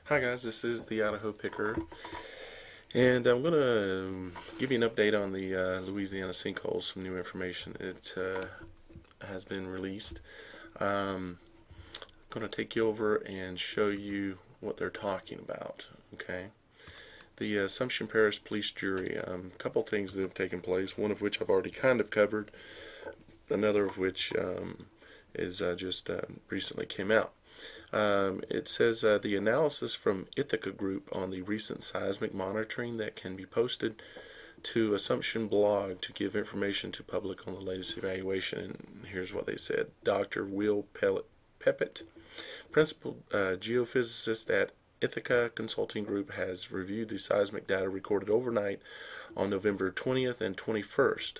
Hi guys, this is the Idaho Picker, and I'm going to give you an update on the Louisiana sinkholes. Some new information. It has been released. I'm going to take you over and show you what they're talking about. Okay, the Assumption Parish Police Jury. A couple things that have taken place. One of which I've already kind of covered. Another of which is just recently came out. It says the analysis from E.T.A group on the recent seismic monitoring that can be posted to Assumption blog to give information to public on the latest evaluation. And here's what they said. Dr. Will Peppett, principal geophysicist at E.T.A Consulting Group, has reviewed the seismic data recorded overnight on November 20th and 21st.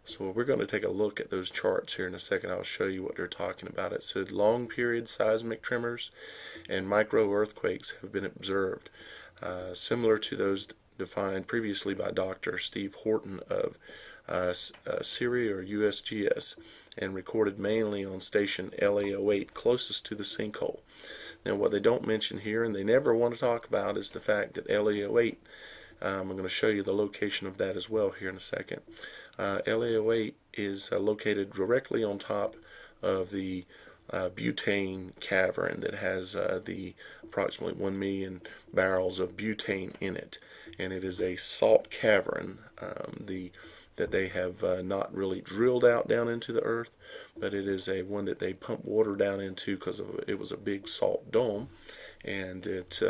So we're going to take a look at those charts here in a second. I'll show you what they're talking about. It said long period seismic tremors and micro earthquakes have been observed, similar to those defined previously by Dr. Steve Horton of Syria or USGS, and recorded mainly on station LA08 closest to the sinkhole. Now what they don't mention here, and they never want to talk about, is the fact that LA08, I'm going to show you the location of that as well here in a second. LA08 is located directly on top of the butane cavern that has the approximately 1 million barrels of butane in it, and it is a salt cavern that they have not really drilled out down into the earth, but it is a one that they pump water down into because it was a big salt dome, and it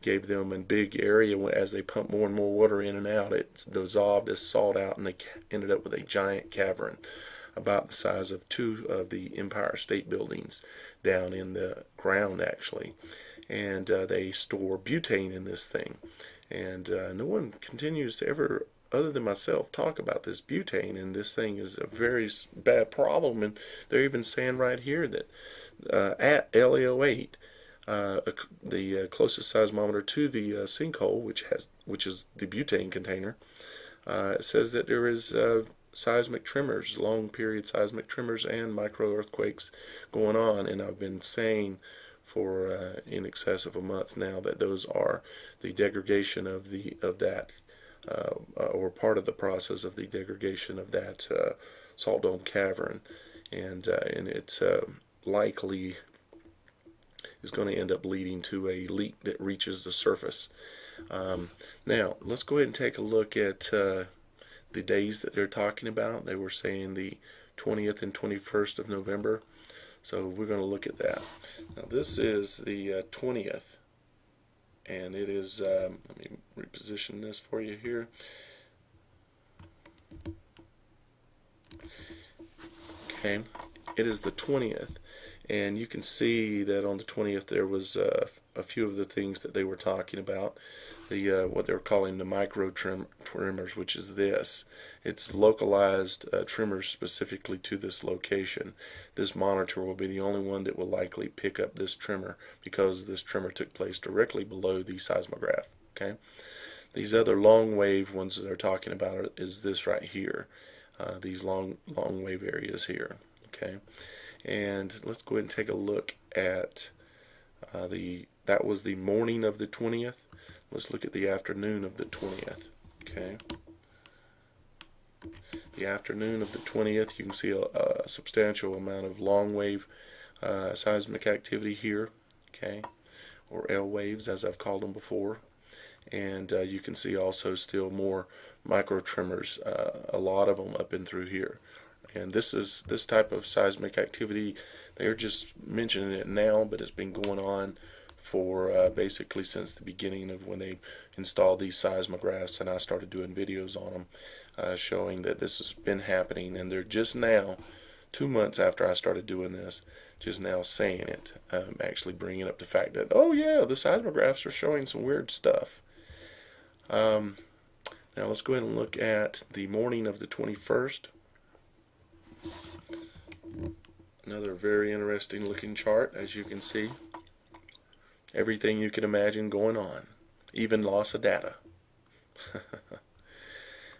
gave them a big area. As they pumped more and more water in and out, it dissolved as salt out, and they ended up with a giant cavern about the size of 2 of the Empire State Buildings down in the ground actually. And they store butane in this thing, and no one continues to ever, other than myself, talk about this butane, and this thing is a very bad problem. And they're even saying right here that at LA08, the closest seismometer to the sinkhole, which is the butane container, it says that there is seismic tremors, long period seismic tremors and micro earthquakes going on. And I've been saying for in excess of a month now that those are the degradation of that or part of the process of the degradation of that salt dome cavern, and it's likely is going to end up leading to a leak that reaches the surface. Now let's go ahead and take a look at the days that they're talking about. They were saying the 20th and 21st of November, so we're going to look at that. Now this is the 20th, and it is let me reposition this for you here. Okay, it is the 20th, and you can see that on the 20th there was a few of the things that they were talking about. The what they're calling the micro tremors, which is this. It's localized tremors specifically to this location. This monitor will be the only one that will likely pick up this tremor, because this tremor took place directly below the seismograph. Okay, these other long wave ones that they're talking about is this right here. These long wave areas here. Okay, and let's go ahead and take a look at that was the morning of the 20th. Let's look at the afternoon of the 20th. Okay, the afternoon of the 20th, you can see a substantial amount of long wave seismic activity here. Okay, or L waves as I've called them before, and you can see also still more micro tremors, a lot of them up and through here. And this type of seismic activity, they're just mentioning it now, but it's been going on for basically since the beginning of when they installed these seismographs, and I started doing videos on them showing that this has been happening. And they're just now, 2 months after I started doing this, just now saying it, actually bringing up the fact that, oh yeah, the seismographs are showing some weird stuff. Now let's go ahead and look at the morning of the 21st. Another very interesting looking chart, as you can see. Everything you can imagine going on, even loss of data.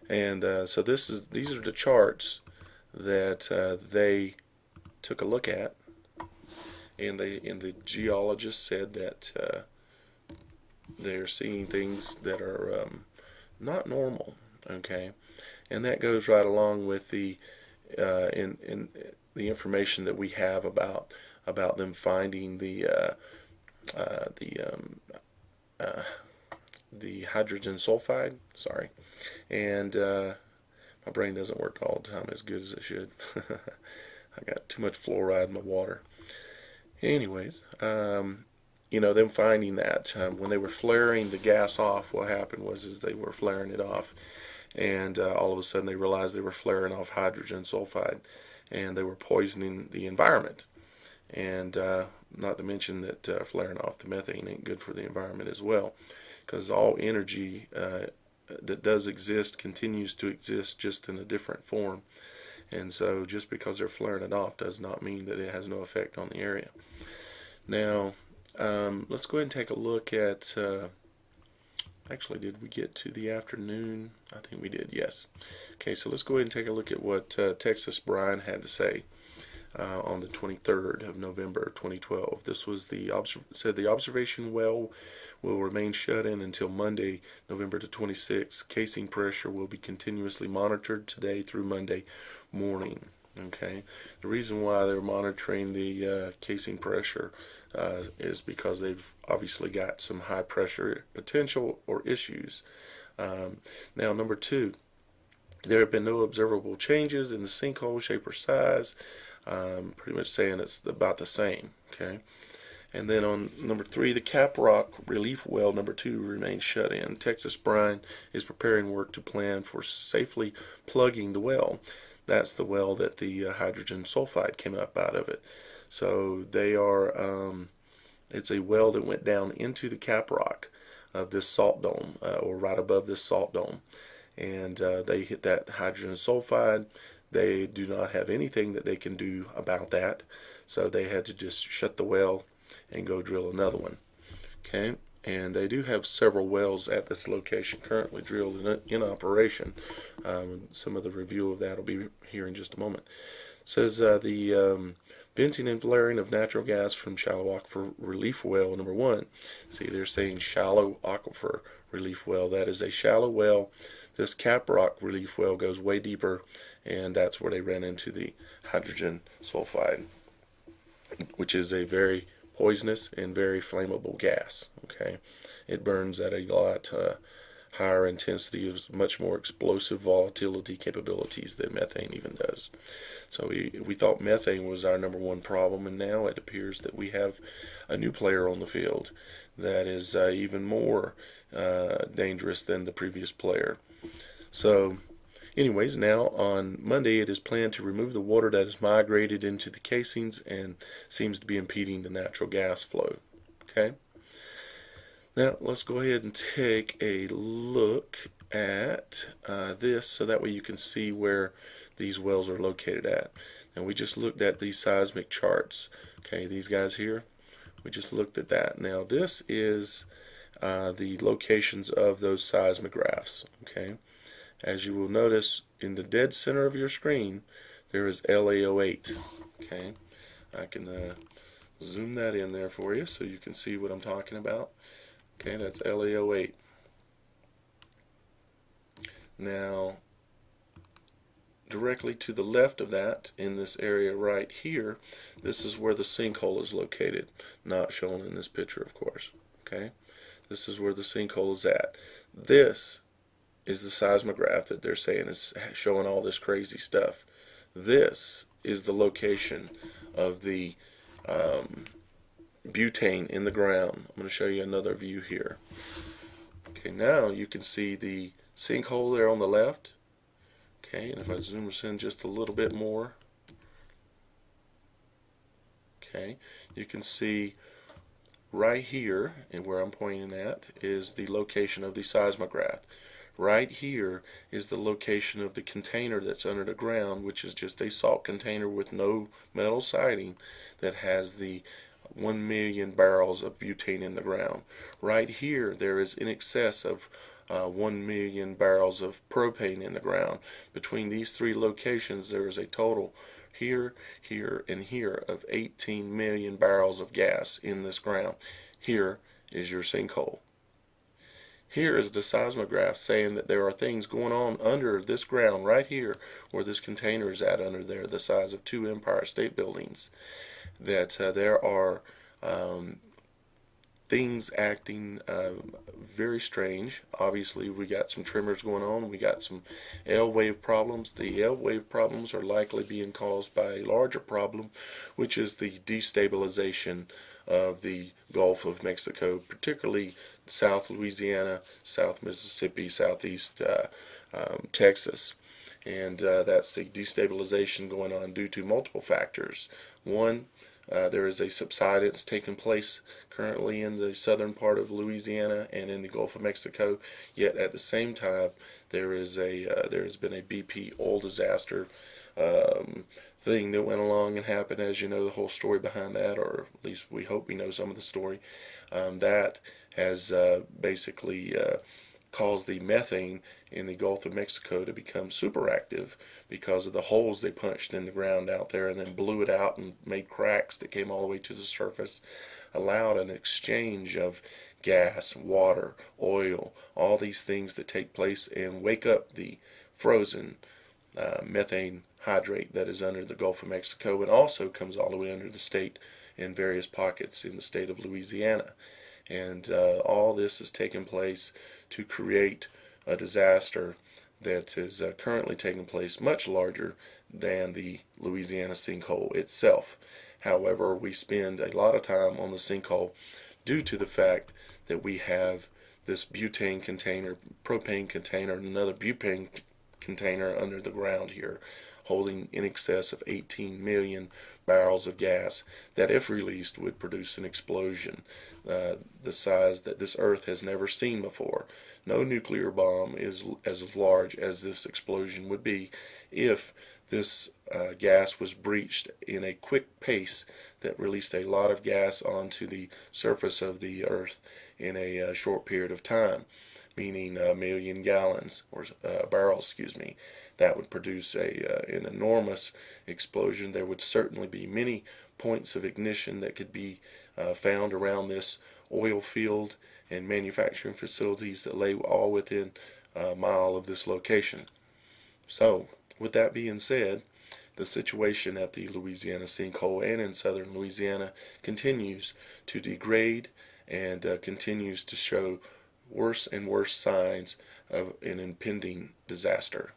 And so these are the charts that they took a look at, and the geologist said that they're seeing things that are not normal. Okay, and that goes right along with the in the information that we have about them finding the hydrogen sulfide. Sorry, and my brain doesn't work all the time as good as it should. I got too much fluoride in my water. Anyways, you know, them finding that when they were flaring the gas off, what happened was they were flaring it off, and all of a sudden they realized they were flaring off hydrogen sulfide, and they were poisoning the environment. And not to mention that flaring off the methane ain't good for the environment as well, because all energy that does exist continues to exist, just in a different form. And so just because they're flaring it off does not mean that it has no effect on the area. Now, let's go ahead and take a look at, actually, did we get to the afternoon? I think we did, yes. Okay, so let's go ahead and take a look at what Texas Brian had to say on the 23rd of November 2012. This was said the observation well will remain shut in until Monday, November the 26th. Casing pressure will be continuously monitored today through Monday morning. Okay, the reason why they're monitoring the casing pressure is because they've obviously got some high pressure potential or issues. Now, number two, there have been no observable changes in the sinkhole shape or size. Pretty much saying it's about the same. Okay, and then on number three, the Cap Rock relief well number 2 remains shut in. Texas Brine is preparing work to plan for safely plugging the well. That's the well that the hydrogen sulfide came up out of it. So they are, it's a well that went down into the Cap Rock of this salt dome, or right above this salt dome, and they hit that hydrogen sulfide. They do not have anything that they can do about that, so they had to just shut the well and go drill another one. Okay, and they do have several wells at this location currently drilled in operation. Some of the review of that will be here in just a moment. It says the venting and flaring of natural gas from shallow aquifer relief well number 1. See, they're saying shallow aquifer relief well. That is a shallow well. This Cap Rock relief well goes way deeper, and that's where they ran into the hydrogen sulfide, which is a very poisonous and very flammable gas. Okay, it burns at a lot higher intensity, of much more explosive volatility capabilities than methane even does. So we thought methane was our number 1 problem, and now it appears that we have a new player on the field that is even more dangerous than the previous player. So anyways, now on Monday it is planned to remove the water that has migrated into the casings and seems to be impeding the natural gas flow. Okay, now let's go ahead and take a look at this, so that way you can see where these wells are located at. And we just looked at these seismic charts. Okay, these guys here, we just looked at that. Now this is the locations of those seismographs. Okay, as you will notice in the dead center of your screen there is LAO8. Okay, I can zoom that in there for you so you can see what I'm talking about. Okay, that's LAO8. Now, directly to the left of that, in this area right here, this is where the sinkhole is located. Not shown in this picture, of course. Okay, this is where the sinkhole is at. This is the seismograph that they're saying is showing all this crazy stuff. This is the location of the butane in the ground. I'm going to show you another view here. Okay, now you can see the sinkhole there on the left. Okay, and if I zoom us in just a little bit more, okay, you can see right here, and where I'm pointing at is the location of the seismograph. Right here is the location of the container that's under the ground, which is just a salt container with no metal siding that has the 1 million barrels of butane in the ground. Right here there is in excess of 1 million barrels of propane in the ground. Between these 3 locations there is a total here, here, and here of 18 million barrels of gas in this ground. Here is your sinkhole. Here is the seismograph saying that there are things going on under this ground right here where this container is at under there, the size of 2 Empire State Buildings, that there are things acting very strange. Obviously, we got some tremors going on. We got some L wave problems. The L wave problems are likely being caused by a larger problem, which is the destabilization of the Gulf of Mexico, particularly South Louisiana, South Mississippi, Southeast Texas. And that's the destabilization going on due to multiple factors. One, there is a subsidence taking place currently in the southern part of Louisiana and in the Gulf of Mexico. Yet at the same time, there has been a BP oil disaster thing that went along and happened. As you know, the whole story behind that, or at least we hope we know some of the story. That has basically caused the methane in the Gulf of Mexico to become super active because of the holes they punched in the ground out there and then blew it out and made cracks that came all the way to the surface, allowed an exchange of gas, water, oil, all these things that take place and wake up the frozen methane hydrate that is under the Gulf of Mexico, and also comes all the way under the state in various pockets in the state of Louisiana. And all this is taking place to create a disaster that is currently taking place much larger than the Louisiana sinkhole itself. However, we spend a lot of time on the sinkhole due to the fact that we have this butane container, propane container, and another butane container under the ground here, holding in excess of 18 million barrels of gas that, if released, would produce an explosion the size that this earth has never seen before. No nuclear bomb is as large as this explosion would be if this gas was breached in a quick pace that released a lot of gas onto the surface of the earth in a short period of time, meaning a million gallons or barrels, excuse me. That would produce an enormous explosion. There would certainly be many points of ignition that could be found around this oil field and manufacturing facilities that lay all within a mile of this location. So, with that being said, the situation at the Louisiana sinkhole and in southern Louisiana continues to degrade and continues to show worse and worse signs of an impending disaster.